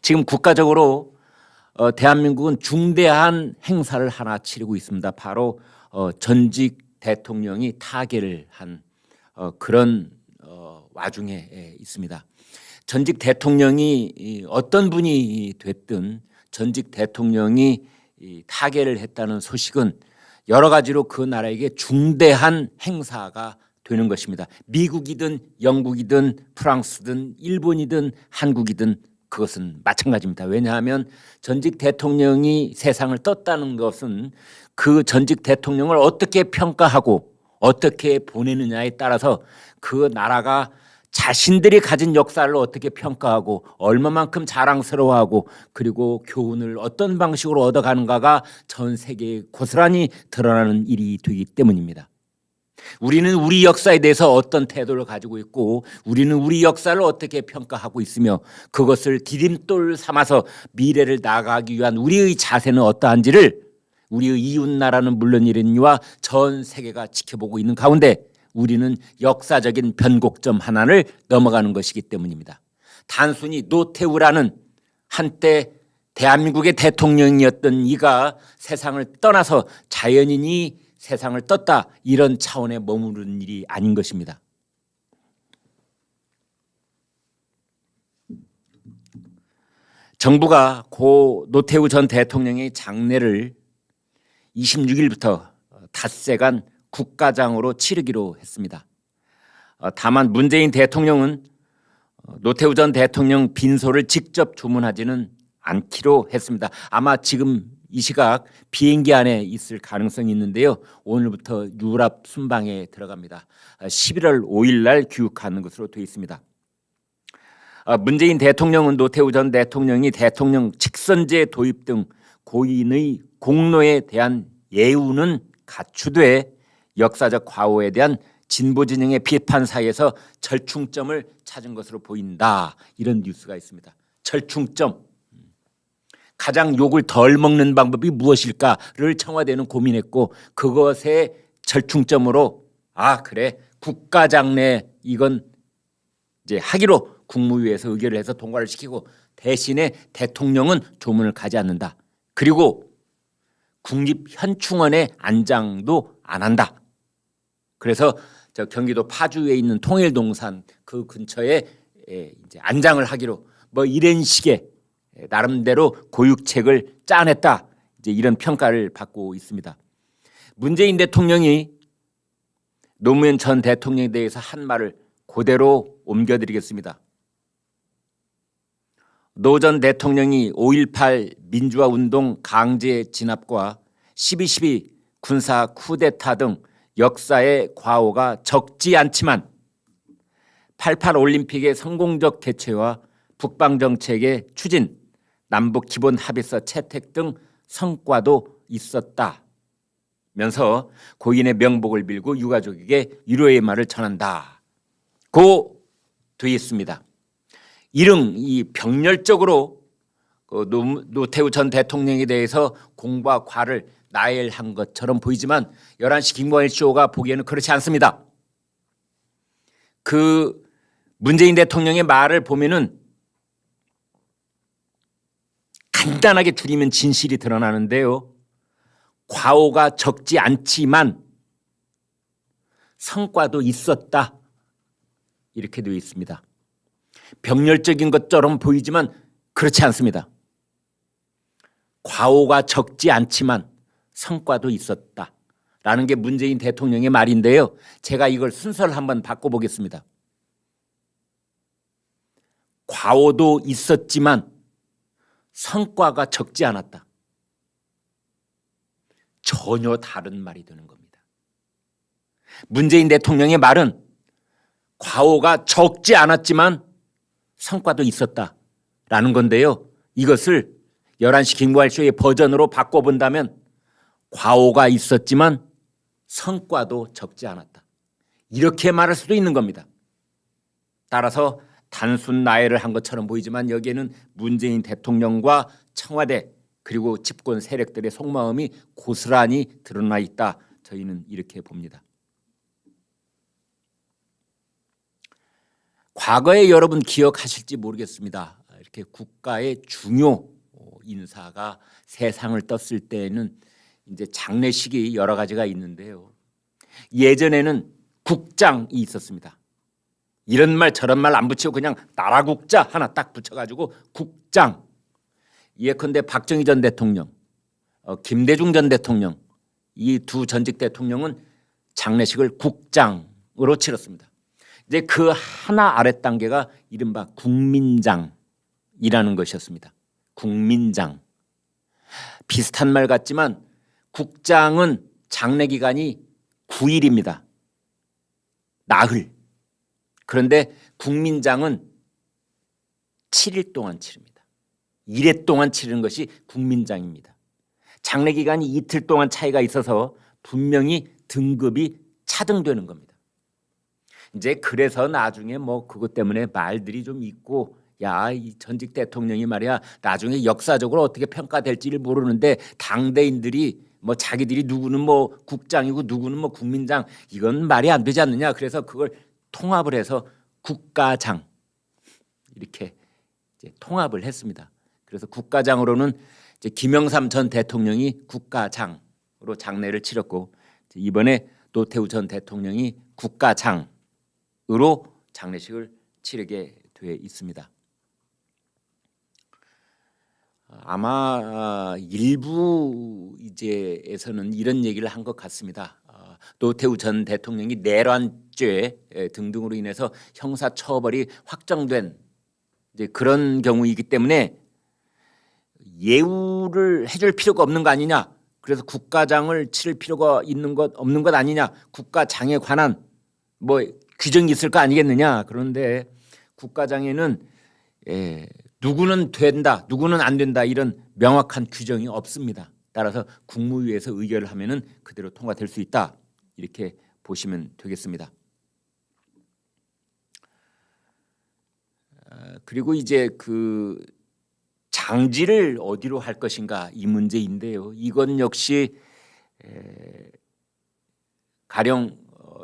지금 국가적으로 대한민국은 중대한 행사를 하나 치르고 있습니다. 바로 전직 대통령이 타계를 한 그런 와중에 있습니다. 전직 대통령이 어떤 분이 됐든 전직 대통령이 타계를 했다는 소식은 여러 가지로 그 나라에게 중대한 행사가 되는 것입니다. 미국이든 영국이든 프랑스든 일본이든 한국이든 그것은 마찬가지입니다. 왜냐하면 전직 대통령이 세상을 떴다는 것은 그 전직 대통령을 어떻게 평가하고 어떻게 보내느냐에 따라서 그 나라가 자신들이 가진 역사를 어떻게 평가하고 얼마만큼 자랑스러워하고 그리고 교훈을 어떤 방식으로 얻어가는가가 전 세계에 고스란히 드러나는 일이 되기 때문입니다. 우리는 우리 역사에 대해서 어떤 태도를 가지고 있고 우리는 우리 역사를 어떻게 평가하고 있으며 그것을 디딤돌 삼아서 미래를 나아가기 위한 우리의 자세는 어떠한지를 우리의 이웃나라는 물론이니와 전 세계가 지켜보고 있는 가운데 우리는 역사적인 변곡점 하나를 넘어가는 것이기 때문입니다. 단순히 노태우라는 한때 대한민국의 대통령이었던 이가 세상을 떠나서 자연인이 세상을 떴다 이런 차원에 머무르는 일이 아닌 것입니다. 정부가 고 노태우 전 대통령의 장례를 26일부터 닷새간 국가장으로 치르기로 했습니다. 다만 문재인 대통령은 노태우 전 대통령 빈소를 직접 주문하지는 않기로 했습니다. 아마 지금 이 시각 비행기 안에 있을 가능성이 있는데요. 오늘부터 유럽 순방에 들어갑니다. 11월 5일 날 귀국하는 것으로 되어 있습니다. 문재인 대통령은 노태우 전 대통령이 대통령 직선제 도입 등 고인의 공로에 대한 예우는 갖추되 역사적 과오에 대한 진보 진영의 비판 사이에서 절충점을 찾은 것으로 보인다. 이런 뉴스가 있습니다. 절충점. 가장 욕을 덜 먹는 방법이 무엇일까를 청와대는 고민했고 그것의 절충점으로 그래 국가장례 이건 이제 하기로 국무위에서 의결을 해서 통과를 시키고 대신에 대통령은 조문을 가지 않는다. 그리고 국립현충원에 안장도 안 한다. 그래서 저 경기도 파주에 있는 통일동산 그 근처에 이제 안장을 하기로 뭐 이런 식의 나름대로 고육책을 짜냈다. 이제 이런 평가를 받고 있습니다. 문재인 대통령이 노무현 전 대통령에 대해서 한 말을 그대로 옮겨드리겠습니다. 노 전 대통령이 5.18 민주화운동 강제 진압과 12.12 군사 쿠데타 등 역사의 과오가 적지 않지만 88 올림픽의 성공적 개최와 북방정책의 추진, 남북 기본 합의서 채택 등 성과도 있었다면서 고인의 명복을 빌고 유가족에게 위로의 말을 전한다. 고 되어 있습니다. 이릉 이 병렬적으로 노태우 전 대통령에 대해서 공과 과를 나열한 것처럼 보이지만 11시 김광일 쇼가 보기에는 그렇지 않습니다. 그 문재인 대통령의 말을 보면은 간단하게 줄이면 진실이 드러나는데요. 과오가 적지 않지만 성과도 있었다. 이렇게 되어 있습니다. 병렬적인 것처럼 보이지만 그렇지 않습니다. 과오가 적지 않지만 성과도 있었다. 라는 게 문재인 대통령의 말인데요. 제가 이걸 순서를 한번 바꿔보겠습니다. 과오도 있었지만 성과가 적지 않았다. 전혀 다른 말이 되는 겁니다. 문재인 대통령의 말은 과오가 적지 않았지만 성과도 있었다라는 건데요. 이것을 11시 김구할쇼의 버전으로 바꿔본다면 과오가 있었지만 성과도 적지 않았다. 이렇게 말할 수도 있는 겁니다. 따라서 단순 나열을 한 것처럼 보이지만 여기에는 문재인 대통령과 청와대 그리고 집권 세력들의 속마음이 고스란히 드러나 있다. 저희는 이렇게 봅니다. 과거에 여러분 기억하실지 모르겠습니다. 이렇게 국가의 중요 인사가 세상을 떴을 때에는 이제 장례식이 여러 가지가 있는데요. 예전에는 국장이 있었습니다. 이런 말 저런 말 안 붙이고 그냥 나라국자 하나 딱 붙여가지고 국장. 예컨대 박정희 전 대통령, 김대중 전 대통령, 이 두 전직 대통령은 장례식을 국장으로 치렀습니다. 이제 그 하나 아래 단계가 이른바 국민장이라는 것이었습니다. 국민장. 비슷한 말 같지만 국장은 장례 기간이 9일입니다. 나흘. 그런데 국민장은 7일 동안 치릅니다. 1회 동안 치르는 것이 국민장입니다. 장례 기간이 이틀 동안 차이가 있어서 분명히 등급이 차등되는 겁니다. 이제 그래서 나중에 뭐 그것 때문에 말들이 좀 있고, 야, 이 전직 대통령이 말이야 나중에 역사적으로 어떻게 평가될지를 모르는데 당대인들이 뭐 자기들이 누구는 뭐 국장이고 누구는 뭐 국민장, 이건 말이 안 되지 않느냐. 그래서 그걸 통합을 해서 국가장 이렇게 이제 통합을 했습니다. 그래서 국가장으로는 이제 김영삼 전 대통령이 국가장으로 장례를 치렀고, 이번에 노태우 전 대통령이 국가장으로 장례식을 치르게 돼 있습니다. 아마 일부 이제에서는 이런 얘기를 한 것 같습니다. 노태우 전 대통령이 내란죄 등등으로 인해서 형사 처벌이 확정된 이제 그런 경우이기 때문에 예우를 해줄 필요가 없는 거 아니냐. 그래서 국가장을 치를 필요가 있는 것 없는 것 아니냐. 국가장에 관한 뭐 규정이 있을 거 아니겠느냐. 그런데 국가장에는 누구는 된다, 누구는 안 된다 이런 명확한 규정이 없습니다. 따라서 국무위에서 의결을 하면은 그대로 통과될 수 있다. 이렇게 보시면 되겠습니다. 그리고 이제 그 장지를 어디로 할 것인가 이 문제인데요. 이건 역시 가령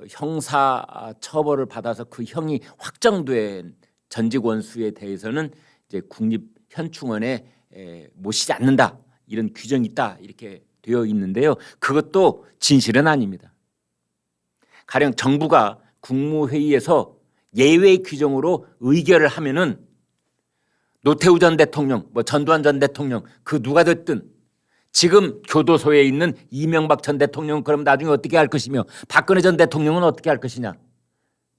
형사 처벌을 받아서 그 형이 확정된 전직 원수에 대해서는 이제 국립현충원에 모시지 않는다 이런 규정이 있다 이렇게 되어 있는데요. 그것도 진실은 아닙니다. 가령 정부가 국무회의에서 예외 규정으로 의결을 하면은 노태우 전 대통령, 뭐 전두환 전 대통령 그 누가 됐든 지금 교도소에 있는 이명박 전 대통령 그럼 나중에 어떻게 할 것이며 박근혜 전 대통령은 어떻게 할 것이냐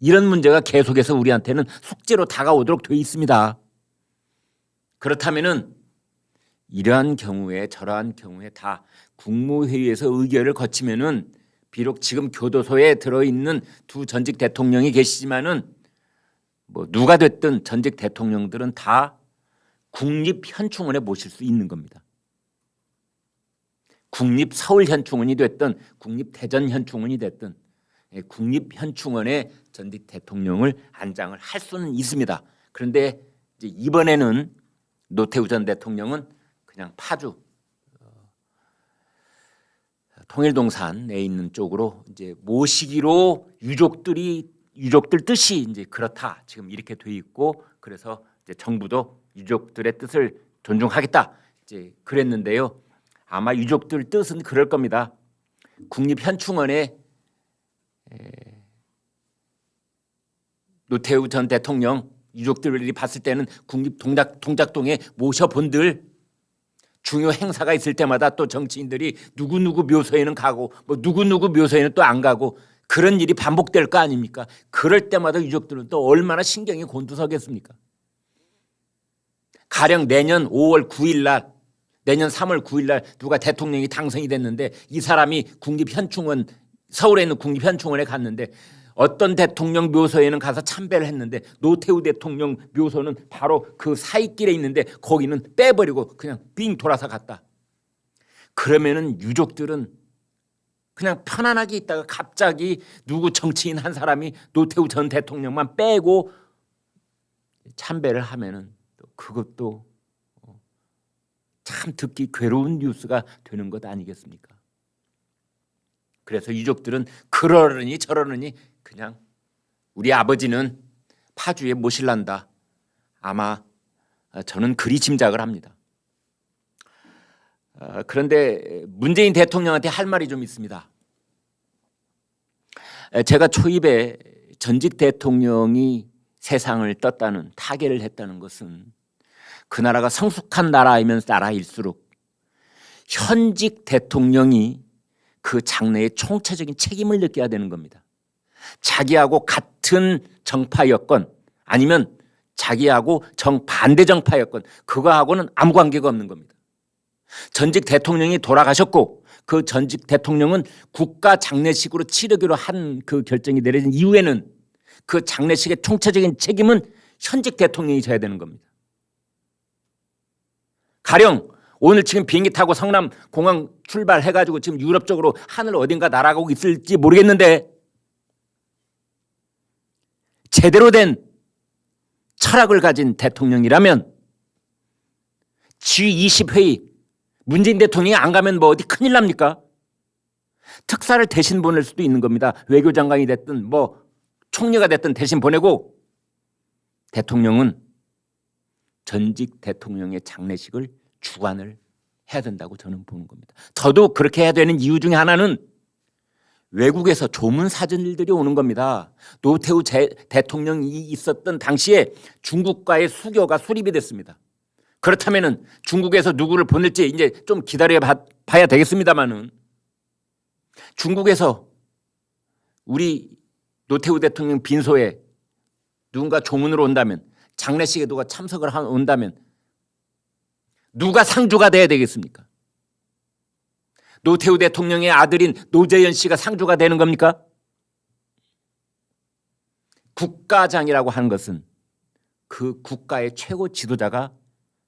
이런 문제가 계속해서 우리한테는 숙제로 다가오도록 되어 있습니다. 그렇다면은 이러한 경우에 저러한 경우에 다 국무회의에서 의결을 거치면은 비록 지금 교도소에 들어있는 두 전직 대통령이 계시지만은 뭐 누가 됐든 전직 대통령들은 다 국립현충원에 모실 수 있는 겁니다. 국립서울현충원이 됐든 국립대전현충원이 됐든 국립현충원에 전직 대통령을 안장을 할 수는 있습니다. 그런데 이제 이번에는 노태우 전 대통령은 그냥 파주 통일동산에 있는 쪽으로 이제 모시기로 유족들 뜻이 이제 그렇다 지금 이렇게 돼 있고, 그래서 이제 정부도 유족들의 뜻을 존중하겠다 이제 그랬는데요. 아마 유족들 뜻은 그럴 겁니다. 국립현충원에 노태우 전 대통령 유족들이 봤을 때는 국립동작동에 모셔본들 중요 행사가 있을 때마다 또 정치인들이 누구누구 묘소에는 가고 뭐 누구누구 묘소에는 또 안 가고 그런 일이 반복될 거 아닙니까? 그럴 때마다 유족들은 또 얼마나 신경이 곤두서겠습니까? 가령 내년 5월 9일 날 내년 3월 9일 날 누가 대통령이 당선이 됐는데 이 사람이 국립현충원 서울에 있는 국립현충원에 갔는데 어떤 대통령 묘소에는 가서 참배를 했는데 노태우 대통령 묘소는 바로 그 사이길에 있는데 거기는 빼버리고 그냥 빙 돌아서 갔다. 그러면은 유족들은 그냥 편안하게 있다가 갑자기 누구 정치인 한 사람이 노태우 전 대통령만 빼고 참배를 하면은 그것도 참 듣기 괴로운 뉴스가 되는 것 아니겠습니까? 그래서 유족들은 그러느니 저러느니 그냥 우리 아버지는 파주에 모실란다. 아마 저는 그리 짐작을 합니다. 그런데 문재인 대통령한테 할 말이 좀 있습니다. 제가 초입에 전직 대통령이 세상을 떴다는 타계를 했다는 것은 그 나라가 성숙한 나라이면 나라일수록 현직 대통령이 그 장래의 총체적인 책임을 느껴야 되는 겁니다. 자기하고 같은 정파였건 아니면 자기하고 정반대 정파였건 그거하고는 아무 관계가 없는 겁니다. 전직 대통령이 돌아가셨고 그 전직 대통령은 국가 장례식으로 치르기로 한 그 결정이 내려진 이후에는 그 장례식의 총체적인 책임은 현직 대통령이 져야 되는 겁니다. 가령 오늘 지금 비행기 타고 성남 공항 출발해가지고 지금 유럽 쪽으로 하늘 어딘가 날아가고 있을지 모르겠는데 제대로 된 철학을 가진 대통령이라면 G20 회의 문재인 대통령이 안 가면 뭐 어디 큰일 납니까? 특사를 대신 보낼 수도 있는 겁니다. 외교장관이 됐든 뭐 총리가 됐든 대신 보내고 대통령은 전직 대통령의 장례식을 주관을 해야 된다고 저는 보는 겁니다. 더더욱 그렇게 해야 되는 이유 중에 하나는 외국에서 조문 사진들이 오는 겁니다. 노태우 대통령이 있었던 당시에 중국과의 수교가 수립이 됐습니다. 그렇다면은 중국에서 누구를 보낼지 이제 좀 기다려 봐야 되겠습니다만은 중국에서 우리 노태우 대통령 빈소에 누군가 조문으로 온다면 장례식에 누가 참석을 온다면 누가 상주가 돼야 되겠습니까? 노태우 대통령의 아들인 노재현 씨가 상주가 되는 겁니까? 국가장이라고 하는 것은 그 국가의 최고 지도자가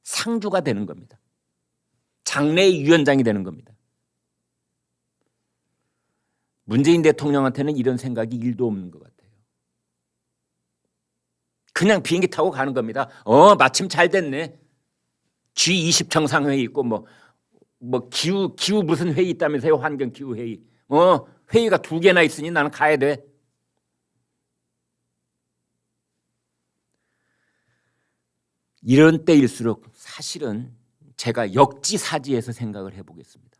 상주가 되는 겁니다. 장례위원장이 되는 겁니다. 문재인 대통령한테는 이런 생각이 1도 없는 것 같아요. 그냥 비행기 타고 가는 겁니다. 마침 잘 됐네. G20 정상회의 있고 뭐 기후 무슨 회의 있다면서요? 환경 기후 회의. 회의가 2개나 있으니 나는 가야 돼. 이런 때일수록 사실은 제가 역지사지해서 생각을 해보겠습니다.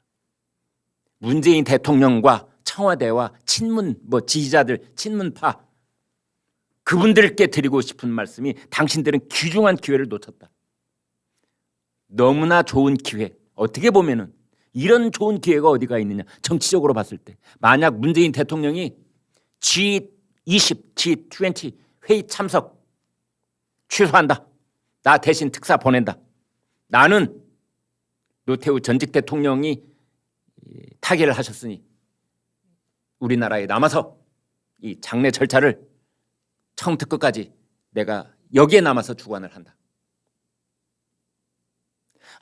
문재인 대통령과 청와대와 친문 지지자들 친문파 그분들께 드리고 싶은 말씀이 당신들은 귀중한 기회를 놓쳤다. 너무나 좋은 기회. 어떻게 보면은 이런 좋은 기회가 어디가 있느냐. 정치적으로 봤을 때 만약 문재인 대통령이 G20, G20 회의 참석 취소한다. 나 대신 특사 보낸다. 나는 노태우 전직 대통령이 타계를 하셨으니 우리나라에 남아서 이 장례 절차를 처음부터 끝까지 내가 여기에 남아서 주관을 한다.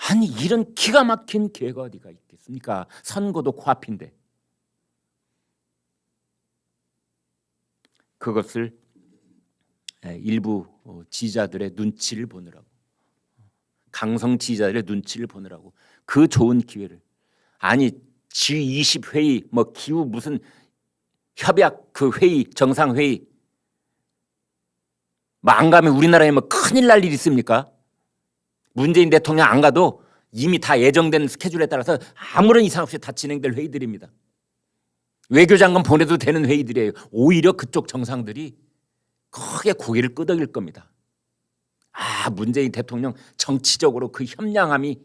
아니 이런 기가 막힌 기회가 어디가 있겠습니까? 선거도 코앞인데. 그것을 일부 지지자들의 눈치를 보느라고, 강성 지지자들의 눈치를 보느라고 그 좋은 기회를, 아니 G20 회의 기후 무슨 협약 그 회의 정상회의 안 가면 우리나라에 큰일 날 일 있습니까? 문재인 대통령 안 가도 이미 다 예정된 스케줄에 따라서 아무런 이상 없이 다 진행될 회의들입니다. 외교장관 보내도 되는 회의들이에요. 오히려 그쪽 정상들이 크게 고개를 끄덕일 겁니다. 문재인 대통령 정치적으로 그 현명함이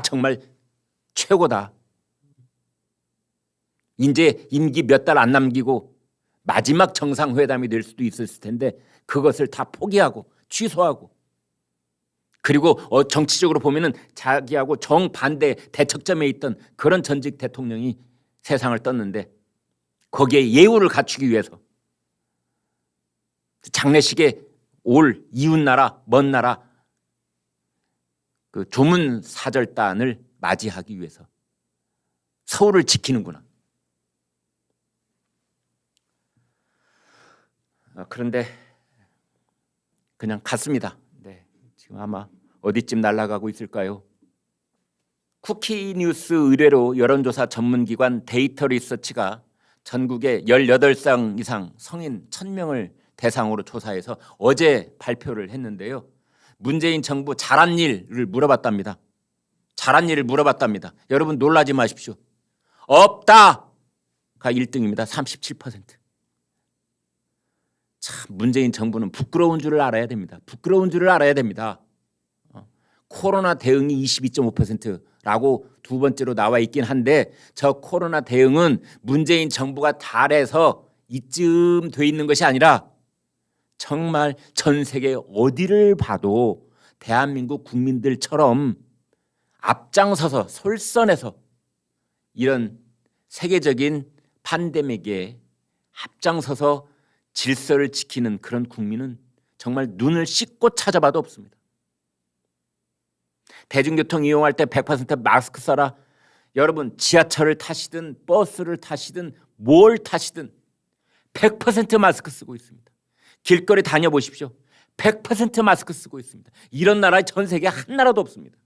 정말 최고다. 이제 임기 몇 달 안 남기고 마지막 정상회담이 될 수도 있었을 텐데 그것을 다 포기하고 취소하고, 그리고 정치적으로 보면은 자기하고 정반대 대척점에 있던 그런 전직 대통령이 세상을 떴는데 거기에 예우를 갖추기 위해서 장례식에 올 이웃나라 먼 나라 그 조문 사절단을 맞이하기 위해서 서울을 지키는구나. 그런데 그냥 갔습니다. 네, 지금 아마 어디쯤 날아가고 있을까요? 쿠키뉴스 의뢰로 여론조사 전문기관 데이터 리서치가 전국에 18살 이상 성인 1000명을 대상으로 조사해서 어제 발표를 했는데요. 문재인 정부 잘한 일을 물어봤답니다. 잘한 일을 물어봤답니다. 여러분 놀라지 마십시오. 없다가 1등입니다. 37%. 참 문재인 정부는 부끄러운 줄을 알아야 됩니다. 부끄러운 줄을 알아야 됩니다. 코로나 대응이 22.5%라고 두 번째로 나와 있긴 한데 저 코로나 대응은 문재인 정부가 잘해서 이쯤 돼 있는 것이 아니라 정말 전 세계 어디를 봐도 대한민국 국민들처럼 앞장서서 솔선해서 이런 세계적인 팬데믹에 앞장서서 질서를 지키는 그런 국민은 정말 눈을 씻고 찾아봐도 없습니다. 대중교통 이용할 때 100% 마스크 써라. 여러분 지하철을 타시든 버스를 타시든 뭘 타시든 100% 마스크 쓰고 있습니다. 길거리 다녀보십시오. 100% 마스크 쓰고 있습니다. 이런 나라 전 세계에 한 나라도 없습니다.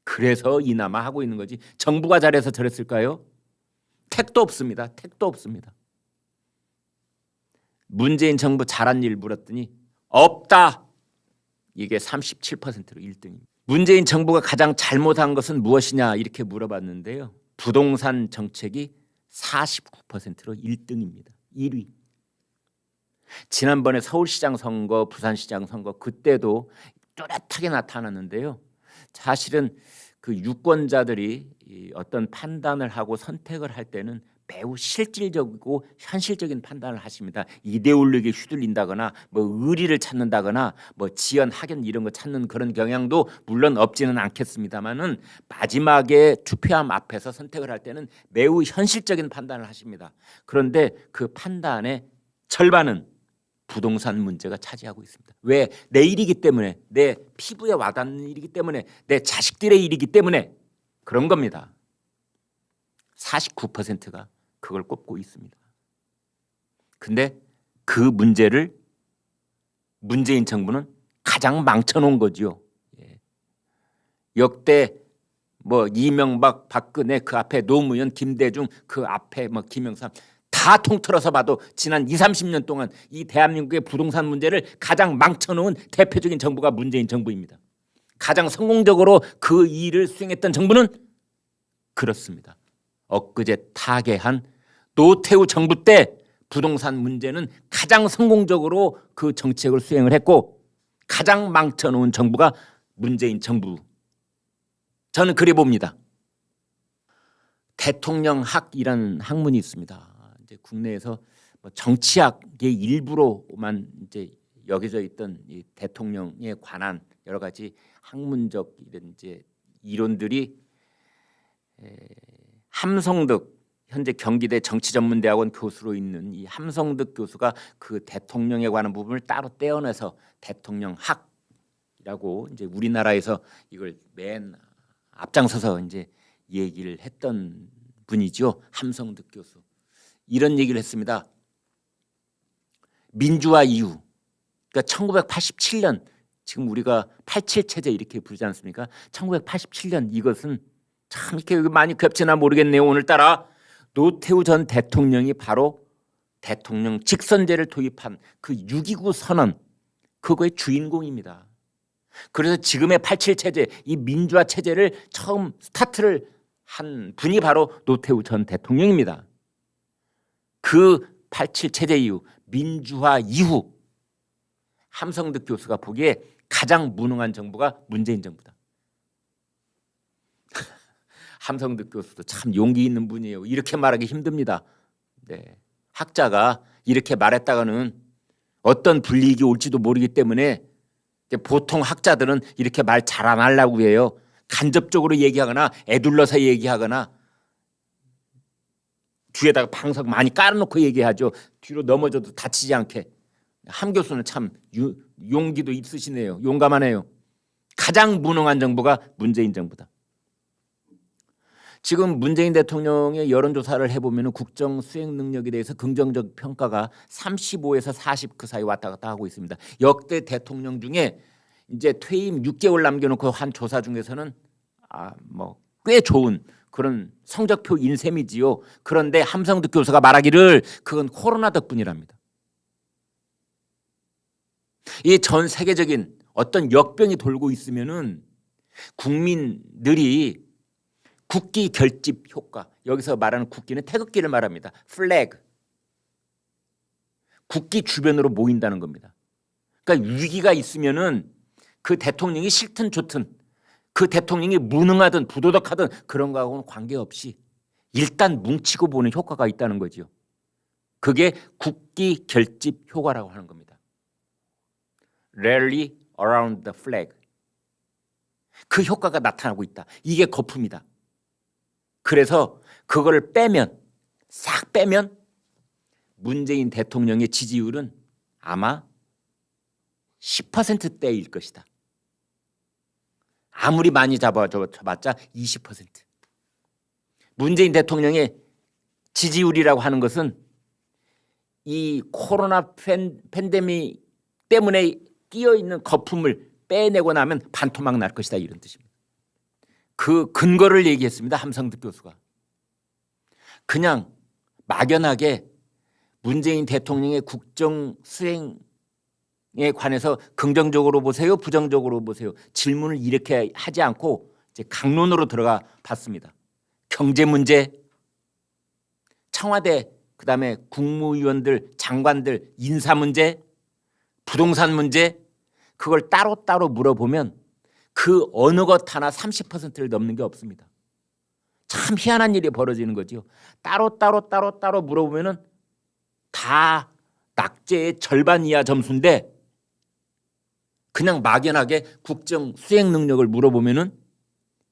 그래서 이나마 하고 있는 거지. 정부가 잘해서 저랬을까요? 택도 없습니다. 택도 없습니다. 문재인 정부 잘한 일 물었더니 없다. 이게 37%로 1등입니다. 문재인 정부가 가장 잘못한 것은 무엇이냐 이렇게 물어봤는데요. 부동산 정책이 49%로 1등입니다. 1위. 지난번에 서울시장 선거, 부산시장 선거 그때도 뚜렷하게 나타났는데요. 사실은 그 유권자들이 어떤 판단을 하고 선택을 할 때는 매우 실질적이고 현실적인 판단을 하십니다. 이데올로기에 휘둘린다거나 뭐 의리를 찾는다거나 뭐 지연 학연 이런 거 찾는 그런 경향도 물론 없지는 않겠습니다만은 마지막에 투표함 앞에서 선택을 할 때는 매우 현실적인 판단을 하십니다. 그런데 그 판단의 절반은 부동산 문제가 차지하고 있습니다. 왜? 내 일이기 때문에, 내 피부에 와닿는 일이기 때문에, 내 자식들의 일이기 때문에 그런 겁니다. 49%가 그걸 꼽고 있습니다. 근데 그 문제를 문재인 정부는 가장 망쳐놓은 거죠. 역대 뭐 이명박, 박근혜 그 앞에 노무현, 김대중 그 앞에 뭐 김영삼 다 통틀어서 봐도 지난 20, 30년 동안 이 대한민국의 부동산 문제를 가장 망쳐놓은 대표적인 정부가 문재인 정부입니다. 가장 성공적으로 그 일을 수행했던 정부는 그렇습니다. 엊그제 타계한 노태우 정부 때 부동산 문제는 가장 성공적으로 그 정책을 수행을 했고 가장 망쳐놓은 정부가 문재인 정부. 저는 그래 봅니다. 대통령학이라는 학문이 있습니다. 이제 국내에서 뭐 정치학의 일부로만 이제 여겨져 있던 이 대통령에 관한 여러 가지 학문적 이런 이제 이론들이 함성득 현재 경기대 정치전문대학원 교수로 있는 이 함성득 교수가 그 대통령에 관한 부분을 따로 떼어내서 대통령학이라고 이제 우리나라에서 이걸 맨 앞장서서 이제 얘기를 했던 분이죠. 함성득 교수. 이런 얘기를 했습니다. 민주화 이후, 그러니까 1987년 지금 우리가 87 체제 이렇게 부르지 않습니까? 1987년 이것은 참 이렇게 많이 겹치나 모르겠네요. 오늘따라 노태우 전 대통령이 바로 대통령 직선제를 도입한 그 6.29 선언 그거의 주인공입니다. 그래서 지금의 87 체제, 이 민주화 체제를 처음 스타트를 한 분이 바로 노태우 전 대통령입니다. 그 87 체제 이후 민주화 이후 함성득 교수가 보기에 가장 무능한 정부가 문재인 정부다. 함성득 교수도 참 용기 있는 분이에요. 이렇게 말하기 힘듭니다. 네. 학자가 이렇게 말했다가는 어떤 불이익이 올지도 모르기 때문에 보통 학자들은 이렇게 말 잘 안 하려고 해요. 간접적으로 얘기하거나 애둘러서 얘기하거나 뒤에다가 방석 많이 깔아놓고 얘기하죠. 뒤로 넘어져도 다치지 않게. 함 교수는 참 용기도 있으시네요. 용감하네요. 가장 무능한 정부가 문재인 정부다. 지금 문재인 대통령의 여론조사를 해보면 국정 수행 능력에 대해서 긍정적 평가가 35에서 40 그 사이 왔다 갔다 하고 있습니다. 역대 대통령 중에 이제 퇴임 6개월 남겨놓고 한 조사 중에서는 뭐 꽤 좋은 그런 성적표인 셈이지요. 그런데 함성득 교수가 말하기를 그건 코로나 덕분이랍니다. 이 전 세계적인 어떤 역병이 돌고 있으면은 국민들이 국기 결집 효과, 여기서 말하는 국기는 태극기를 말합니다. 플래그. 국기 주변으로 모인다는 겁니다. 그러니까 위기가 있으면은 그 대통령이 싫든 좋든 그 대통령이 무능하든 부도덕하든 그런 거하고는 관계없이 일단 뭉치고 보는 효과가 있다는 거죠. 그게 국기 결집 효과라고 하는 겁니다. Rally around the flag. 그 효과가 나타나고 있다. 이게 거품이다. 그래서 그걸 빼면, 싹 빼면 문재인 대통령의 지지율은 아마 10%대일 것이다. 아무리 많이 잡아봤자 20%. 문재인 대통령의 지지율이라고 하는 것은 이 코로나 팬데믹 때문에 끼어있는 거품을 빼내고 나면 반토막 날 것이다, 이런 뜻입니다. 그 근거를 얘기했습니다. 함성득 교수가. 그냥 막연하게 문재인 대통령의 국정 수행에 관해서 긍정적으로 보세요, 부정적으로 보세요, 질문을 이렇게 하지 않고 이제 강론으로 들어가 봤습니다. 경제 문제, 청와대, 그다음에 국무위원들, 장관들 인사 문제, 부동산 문제, 그걸 따로따로 물어보면 그 어느 것 하나 30%를 넘는 게 없습니다. 참 희한한 일이 벌어지는 거죠. 따로 물어보면은 다 낙제의 절반 이하 점수인데 그냥 막연하게 국정 수행 능력을 물어보면은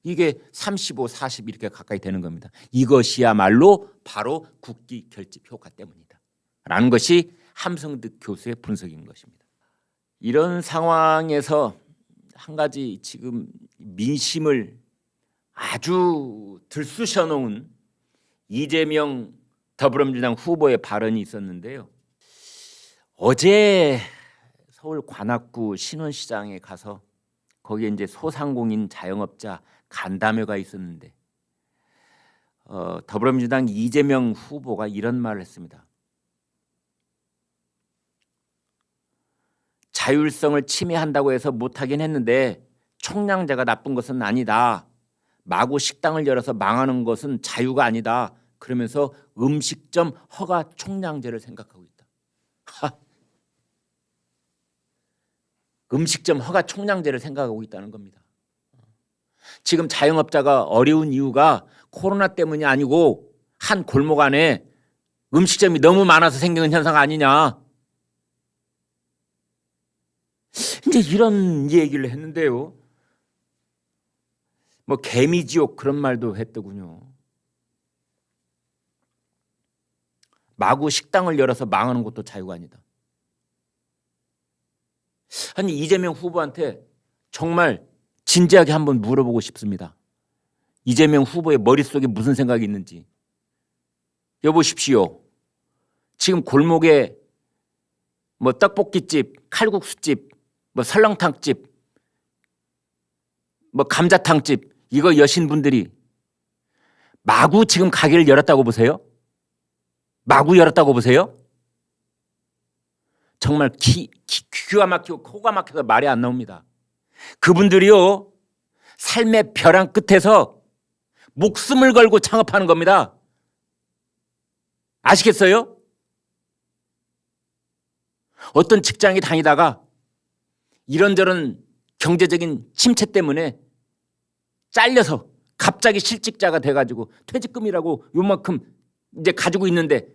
이게 35, 40 이렇게 가까이 되는 겁니다. 이것이야말로 바로 국기 결집 효과 때문이다 라는 것이 함성득 교수의 분석인 것입니다. 이런 상황에서 한 가지 지금 민심을 아주 들쑤셔 놓은 이재명 더불어민주당 후보의 발언이 있었는데요. 어제 서울 관악구 신원시장에 가서 거기에 이제 소상공인 자영업자 간담회가 있었는데 더불어민주당 이재명 후보가 이런 말을 했습니다. 자율성을 침해한다고 해서 못하긴 했는데 총량제가 나쁜 것은 아니다. 마구 식당을 열어서 망하는 것은 자유가 아니다. 그러면서 음식점 허가 총량제를 생각하고 있다. 음식점 허가 총량제를 생각하고 있다는 겁니다. 지금 자영업자가 어려운 이유가 코로나 때문이 아니고 한 골목 안에 음식점이 너무 많아서 생기는 현상 아니냐. 이제 이런 얘기를 했는데요. 뭐 개미지옥 그런 말도 했더군요. 마구 식당을 열어서 망하는 것도 자유가 아니다. 아니 이재명 후보한테 정말 진지하게 한번 물어보고 싶습니다. 이재명 후보의 머릿속에 무슨 생각이 있는지. 여보십시오. 지금 골목에 뭐 떡볶이집, 칼국수집, 뭐 설렁탕집, 뭐 감자탕집 이거 여신 분들이 마구 지금 가게를 열었다고 보세요? 마구 열었다고 보세요? 정말 귀가 막히고 코가 막혀서 말이 안 나옵니다. 그분들이요 삶의 벼랑 끝에서 목숨을 걸고 창업하는 겁니다. 아시겠어요? 어떤 직장에 다니다가 이런저런 경제적인 침체 때문에 잘려서 갑자기 실직자가 돼가지고 퇴직금이라고 요만큼 이제 가지고 있는데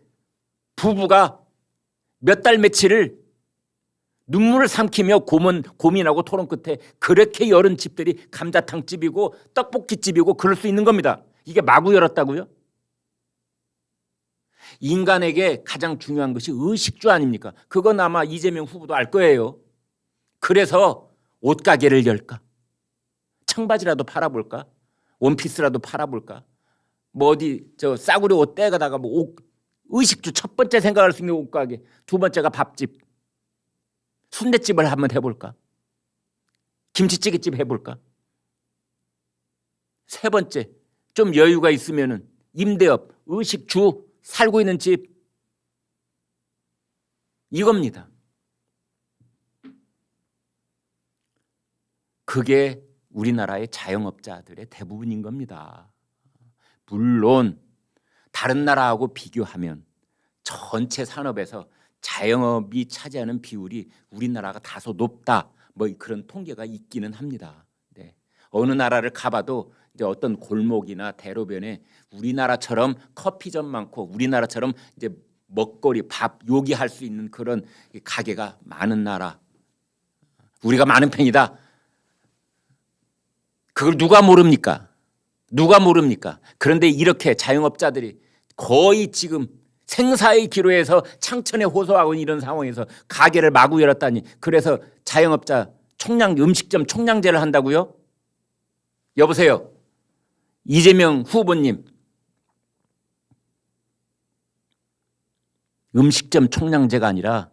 부부가 몇 달 며칠을 눈물을 삼키며 고민하고 토론 끝에 그렇게 열은 집들이 감자탕집이고 떡볶이집이고 그럴 수 있는 겁니다. 이게 마구 열었다고요? 인간에게 가장 중요한 것이 의식주 아닙니까? 그건 아마 이재명 후보도 알 거예요. 그래서 옷가게를 열까? 청바지라도 팔아볼까? 원피스라도 팔아볼까? 뭐 어디 저 싸구려 옷 떼가다가 뭐 옷, 의식주 첫 번째 생각할 수 있는 옷가게, 두 번째가 밥집, 순댓집을 한번 해볼까? 김치찌개집 해볼까? 세 번째 좀 여유가 있으면은 임대업, 의식주 살고 있는 집 이겁니다. 그게 우리나라의 자영업자들의 대부분인 겁니다. 물론 다른 나라하고 비교하면 전체 산업에서 자영업이 차지하는 비율이 우리나라가 다소 높다. 뭐 그런 통계가 있기는 합니다. 네. 어느 나라를 가봐도 이제 어떤 골목이나 대로변에 우리나라처럼 커피점 많고 우리나라처럼 이제 먹거리, 밥 요기할 수 있는 그런 가게가 많은 나라. 우리가 많은 편이다. 그걸 누가 모릅니까? 누가 모릅니까? 그런데 이렇게 자영업자들이 거의 지금 생사의 기로에서 창천에 호소하고 있는 이런 상황에서 가게를 마구 열었다니, 그래서 자영업자 음식점 총량제를 한다고요? 여보세요, 이재명 후보님, 음식점 총량제가 아니라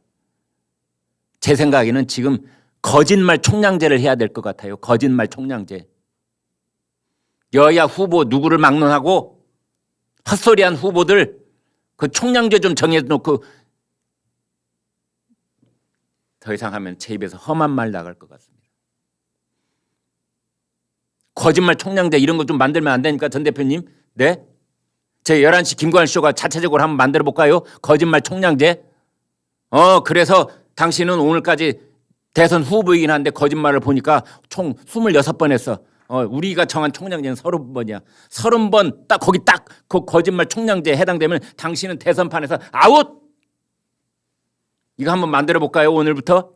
제 생각에는 지금 거짓말 총량제를 해야 될 것 같아요. 거짓말 총량제. 여야 후보 누구를 막론하고 헛소리한 후보들 그 총량제 좀 정해놓고, 더 이상 하면 제 입에서 험한 말 나갈 것 같습니다. 거짓말 총량제 이런 거 좀 만들면 안 되니까 전 대표님. 네? 제 11시 김관일 쇼가 자체적으로 한번 만들어 볼까요? 거짓말 총량제. 그래서 당신은 오늘까지 대선 후보이긴 한데 거짓말을 보니까 총 26번 했어. 우리가 정한 총량제는 30번이야. 30번 딱 거기 딱 그 거짓말 총량제에 해당되면 당신은 대선판에서 아웃! 이거 한번 만들어 볼까요? 오늘부터?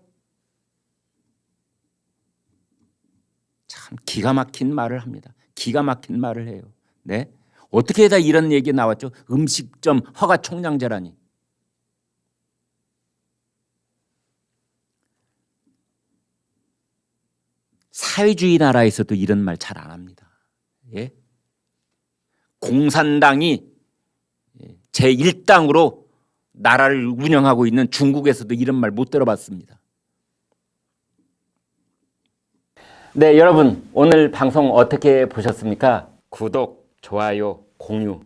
참 기가 막힌 말을 합니다. 기가 막힌 말을 해요. 네? 어떻게 다 이런 얘기 나왔죠? 음식점 허가 총량제라니. 사회주의 나라에서도 이런 말 잘 안 합니다. 예? 공산당이 제1당으로 나라를 운영하고 있는 중국에서도 이런 말 못 들어봤습니다. 네, 여러분 오늘 방송 어떻게 보셨습니까? 구독, 좋아요, 공유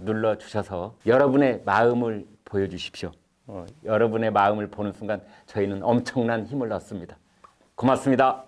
눌러주셔서 여러분의 마음을 보여주십시오. 여러분의 마음을 보는 순간 저희는 엄청난 힘을 얻습니다. 고맙습니다.